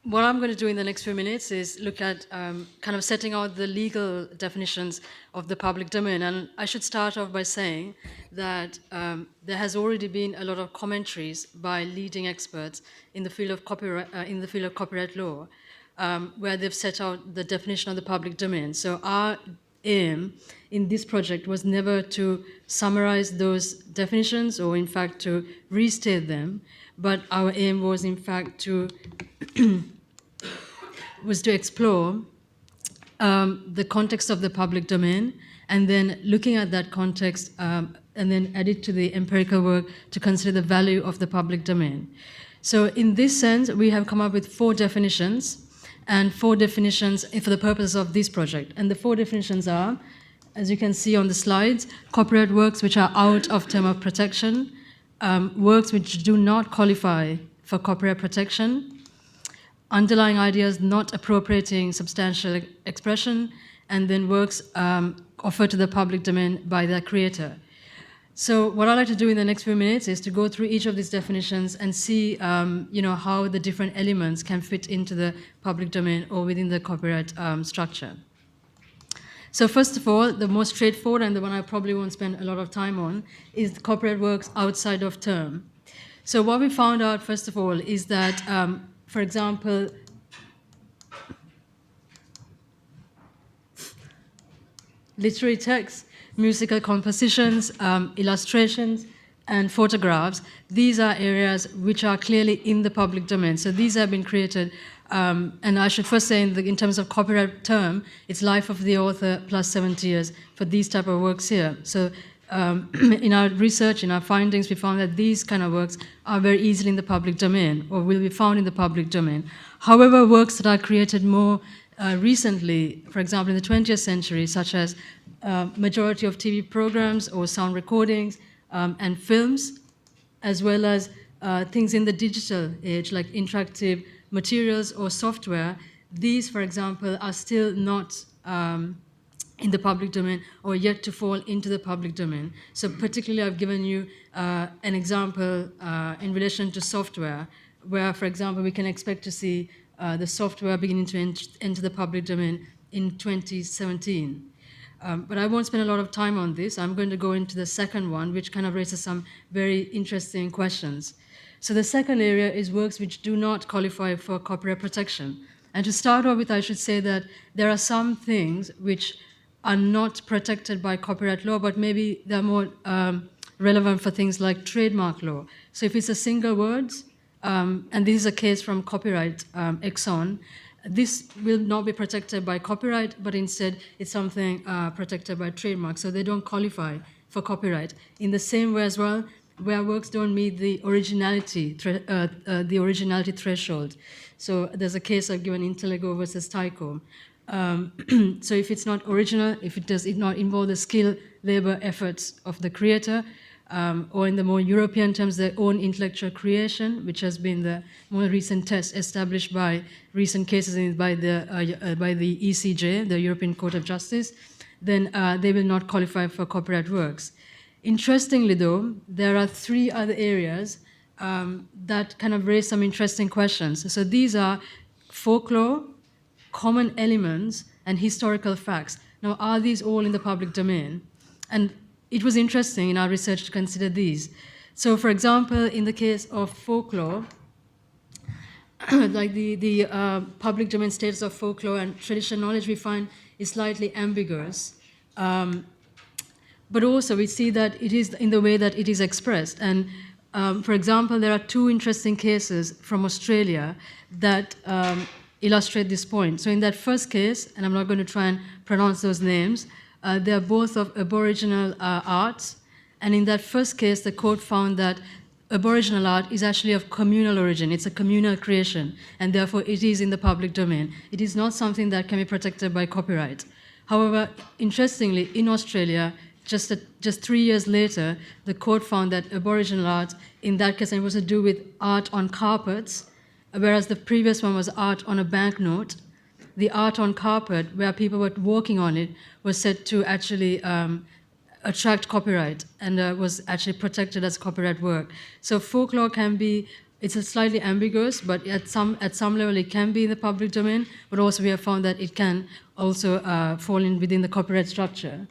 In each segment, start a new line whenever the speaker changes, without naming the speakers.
What I'm going to do in the next few minutes is look at kind of setting out the legal definitions of the public domain. And I should start off by saying that there has already been a lot of commentaries by leading experts in the field of copyright law, where they've set out the definition of the public domain. So our aim in this project was never to summarize those definitions or in fact to restate them, but our aim was in fact to explore the context of the public domain, and then looking at that context and then add it to the empirical work to consider the value of the public domain. So in this sense, we have come up with 4 definitions, and 4 definitions for the purpose of this project. And the 4 definitions are, as you can see on the slides, copyright works which are out of term of protection, works which do not qualify for copyright protection, underlying ideas not appropriating substantial expression, and then works offered to the public domain by their creator. So what I'd like to do in the next few minutes is to go through each of these definitions and see how the different elements can fit into the public domain or within the copyright structure. So first of all, the most straightforward and the one I probably won't spend a lot of time on is the copyright works outside of term. So what we found out, first of all, is that, for example, literary texts, musical compositions, illustrations, and photographs, these are areas which are clearly in the public domain. So these have been created, and I should first say in terms of copyright term, it's life of the author plus 70 years for these type of works here. So in our research, in our findings, we found that these kind of works are very easily in the public domain or will be found in the public domain. However, works that are created more recently, for example, in the 20th century, such as majority of TV programs or sound recordings and films, as well as things in the digital age like interactive materials or software, these, for example, are still not in the public domain or yet to fall into the public domain. So particularly I've given you an example in relation to software, where, for example, we can expect to see the software beginning to enter the public domain in 2017. But I won't spend a lot of time on this. I'm going to go into the second one, which kind of raises some very interesting questions. So the second area is works which do not qualify for copyright protection. And to start off with, I should say that there are some things which are not protected by copyright law, but maybe they're more relevant for things like trademark law. So if it's a single words, and this is a case from copyright Exxon, this will not be protected by copyright, but instead it's something protected by trademark, so they don't qualify for copyright. In the same way as well, where works don't meet the originality threshold. So there's a case I've given Intellego versus Tyco. So if it's not original, if it does not involve the skill, labor, efforts of the creator, or in the more European terms, their own intellectual creation, which has been the more recent test established by recent cases by the ECJ, the European Court of Justice, then they will not qualify for copyright works. Interestingly, though, there are 3 other areas that kind of raise some interesting questions. So these are folklore, common elements, and historical facts. Now, are these all in the public domain? And it was interesting in our research to consider these. So, for example, in the case of folklore, like the public domain status of folklore and traditional knowledge we find is slightly ambiguous. But also we see that it is in the way that it is expressed. And for example, there are 2 interesting cases from Australia that illustrate this point. So in that first case, and I'm not going to try and pronounce those names, they are both of Aboriginal arts. And in that first case, the court found that Aboriginal art is actually of communal origin. It's a communal creation, and therefore it is in the public domain. It is not something that can be protected by copyright. However, interestingly, in Australia, just 3 years later, the court found that Aboriginal art, in that case, it was to do with art on carpets, whereas the previous one was art on a banknote. The art on carpet, where people were walking on it, was said to actually attract copyright and was actually protected as copyright work. So folklore can be it's a slightly ambiguous, but at some level it can be in the public domain, but also we have found that it can also fall in within the copyright structure.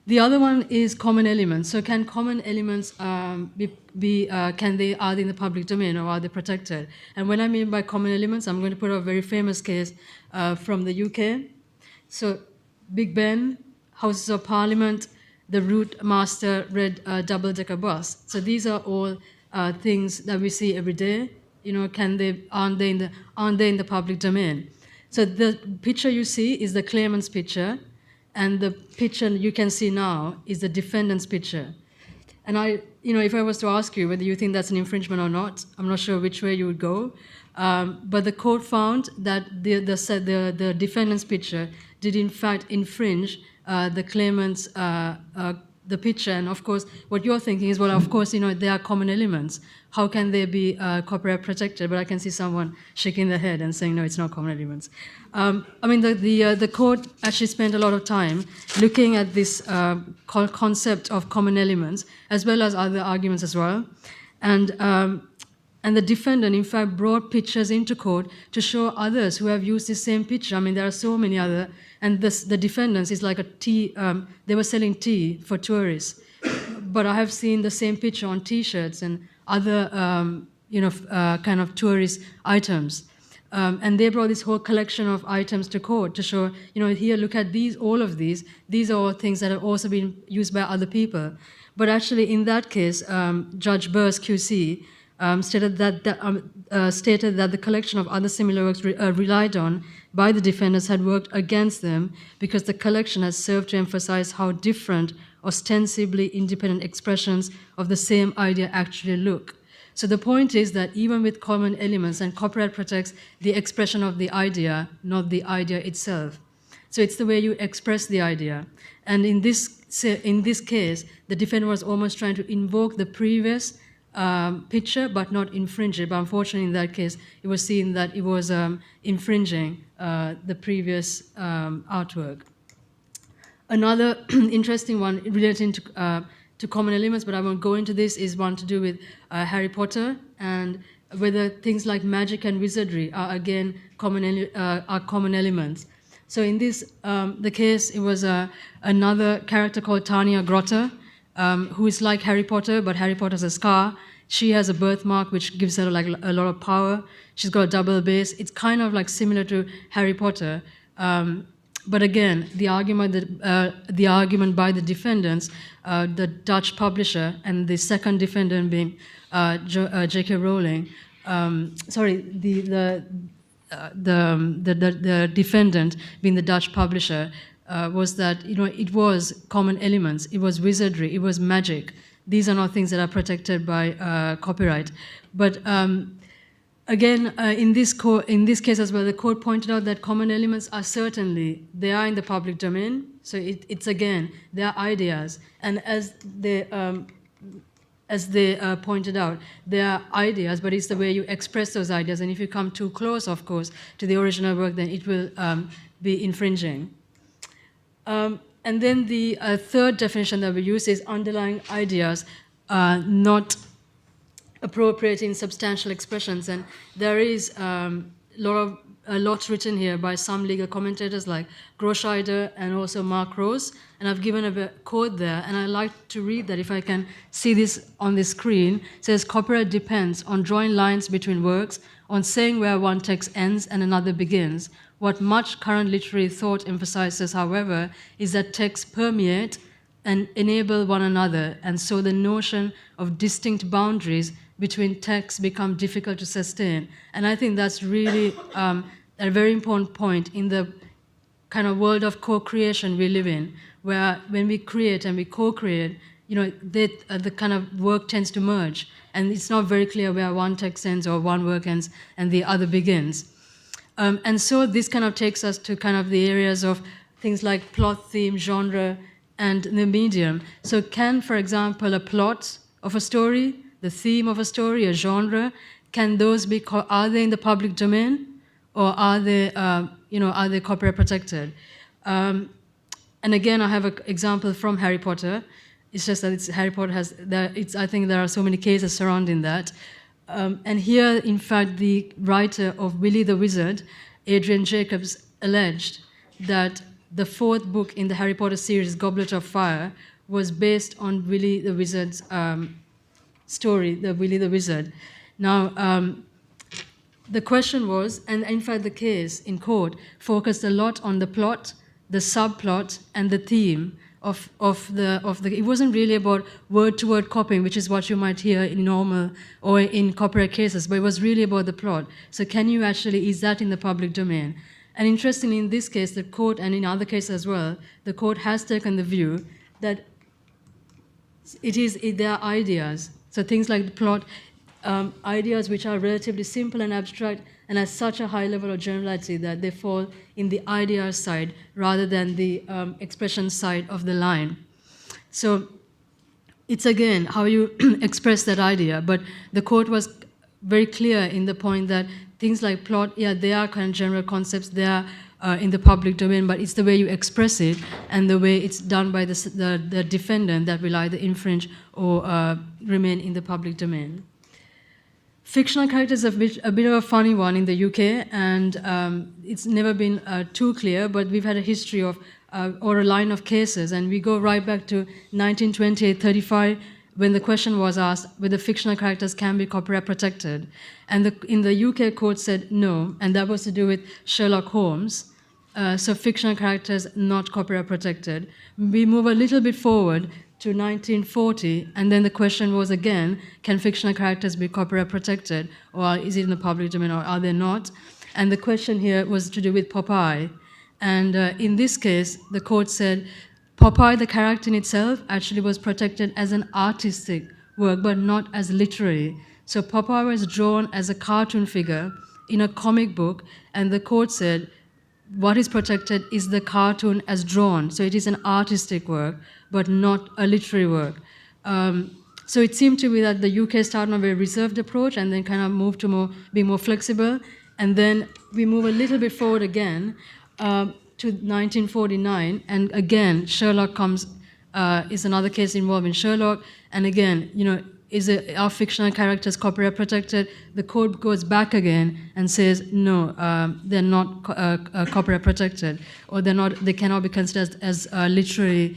The other one is common elements. So can common elements are they in the public domain, or are they protected? And when I mean by common elements, I'm going to put a very famous case from the UK. So Big Ben, Houses of Parliament, the Route Master Red double-decker bus. So these are all things that we see every day. You know, aren't they in the public domain? So the picture you see is the claimant's picture, and the picture you can see now is the defendant's picture. And if I was to ask you whether you think that's an infringement or not, I'm not sure which way you would go. But the court found that the defendant's picture did in fact infringe the claimant's the picture. And of course, what you're thinking is, well, of course, they are common elements. How can they be copyright protected? But I can see someone shaking their head and saying, no, it's not common elements. The court actually spent a lot of time looking at this concept of common elements, as well as other arguments as well. And the defendant, in fact, brought pictures into court to show others who have used the same picture. I mean, there are so many other, and the defendants is like a tea, they were selling tea for tourists. But I have seen the same picture on T-shirts and other, kind of tourist items. And they brought this whole collection of items to court to show, here, look at all of these are all things that have also been used by other people. But actually, in that case, Judge Burrs, QC, stated that the collection of other similar works relied on by the defendants had worked against them because the collection has served to emphasize how different, ostensibly independent expressions of the same idea actually look. So the point is that even with common elements, and copyright protects the expression of the idea, not the idea itself. So it's the way you express the idea. And in this case, the defendant was almost trying to invoke the previous picture, but not infringe it. But unfortunately, in that case, it was seen that it was infringing the previous artwork. Another interesting one relating to common elements, but I won't go into this, is one to do with Harry Potter, and whether things like magic and wizardry are again common elements. So in this, the case, it was another character called Tanya Grotter, who is like Harry Potter, but Harry Potter has a scar. She has a birthmark which gives her like a lot of power. She's got a double bass. It's kind of like similar to Harry Potter. But again, the argument by the defendants, the Dutch publisher, and the second defendant being J.K. Rowling. The defendant being the Dutch publisher was that it was common elements, it was wizardry, it was magic. These are not things that are protected by copyright. But again, in this case as well, the court pointed out that common elements are they are in the public domain. So it's again, they are ideas, and as they pointed out, they are ideas, but it's the way you express those ideas. And if you come too close, of course, to the original work, then it will be infringing. And then the third definition that we use is underlying ideas not appropriating substantial expressions. And there is a lot written here by some legal commentators like Groscheider and also Mark Rose. And I've given a quote there, and I'd like to read that if I can see this on the screen. It says, copyright depends on drawing lines between works, on saying where one text ends and another begins. What much current literary thought emphasizes, however, is that texts permeate and enable one another, and so the notion of distinct boundaries between texts become difficult to sustain. And I think that's really a very important point in the kind of world of co-creation we live in, where when we create and we co-create, the kind of work tends to merge, and it's not very clear where one text ends or one work ends and the other begins. And so this kind of takes us to kind of the areas of things like plot, theme, genre, and the medium. So can, for example, a plot of a story, the theme of a story, a genre, can those are they in the public domain, or are they copyright protected? And again, I have an example from Harry Potter. It's just that Harry Potter I think there are so many cases surrounding that. And here, in fact, the writer of Willy the Wizard, Adrian Jacobs, alleged that the 4th book in the Harry Potter series, Goblet of Fire, was based on Willy the Wizard's story, the Willy the Wizard. Now, the question was, and in fact the case in court focused a lot on the plot, the subplot, and the theme of the. It wasn't really about word-to-word copying, which is what you might hear in normal or in copyright cases, but it was really about the plot. So can you actually, is that in the public domain? And interestingly, in this case, the court, and in other cases as well, the court has taken the view that there are ideas. So things like the plot, ideas which are relatively simple and abstract and at such a high level of generality that they fall in the idea side rather than the expression side of the line. So it's again how you express that idea, but the court was very clear in the point that things like plot, yeah, they are kind of general concepts, they are in the public domain, but it's the way you express it and the way it's done by the defendant that will either infringe or remain in the public domain. Fictional characters are a bit of a funny one in the UK, and it's never been too clear, but we've had a history of, or a line of cases, and we go right back to 1928-35, when the question was asked whether fictional characters can be copyright protected. And in the UK court said no, and that was to do with Sherlock Holmes. So fictional characters not copyright protected. We move a little bit forward to 1940, and then the question was again, can fictional characters be copyright protected, or is it in the public domain, or are they not? And the question here was to do with Popeye. And in this case, the court said, Popeye, the character in itself, actually was protected as an artistic work, but not as literary. So Popeye was drawn as a cartoon figure in a comic book, and the court said, what is protected is the cartoon as drawn. So it is an artistic work, but not a literary work. So it seemed to be that the UK started on a very reserved approach and then kind of moved to being more flexible. And then we move a little bit forward again to 1949. And again, Sherlock is another case involving Sherlock. And again, are fictional characters copyright protected? The court goes back again and says, no, they're not copyright protected, or they cannot be considered as literary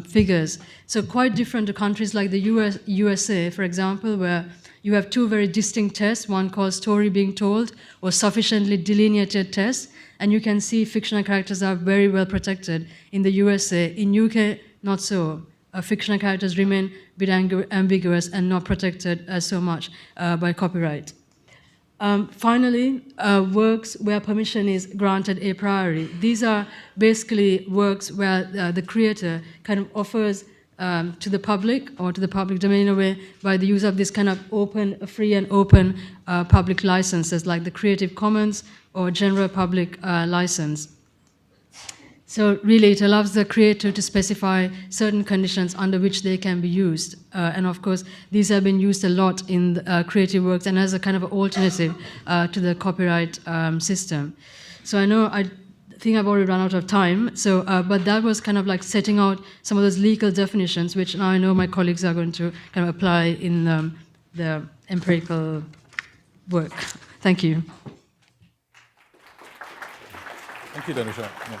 figures. So quite different to countries like the USA, for example, where you have two very distinct tests, one called story being told, or sufficiently delineated test, and you can see fictional characters are very well protected in the USA. In UK, not so. Fictional characters remain a bit ambiguous and not protected so much by copyright. Finally, works where permission is granted a priori. These are basically works where the creator kind of offers to the public or to the public domain in a way by the use of this kind of free and open public licenses like the Creative Commons or general public license. So really, it allows the creator to specify certain conditions under which they can be used. And of course, these have been used a lot in creative works and as a kind of alternative to the copyright system. So I think I've already run out of time. So, but that was kind of like setting out some of those legal definitions, which now I know my colleagues are going to kind of apply in the empirical work. Thank you.
Thank you, Dinusha. Yeah.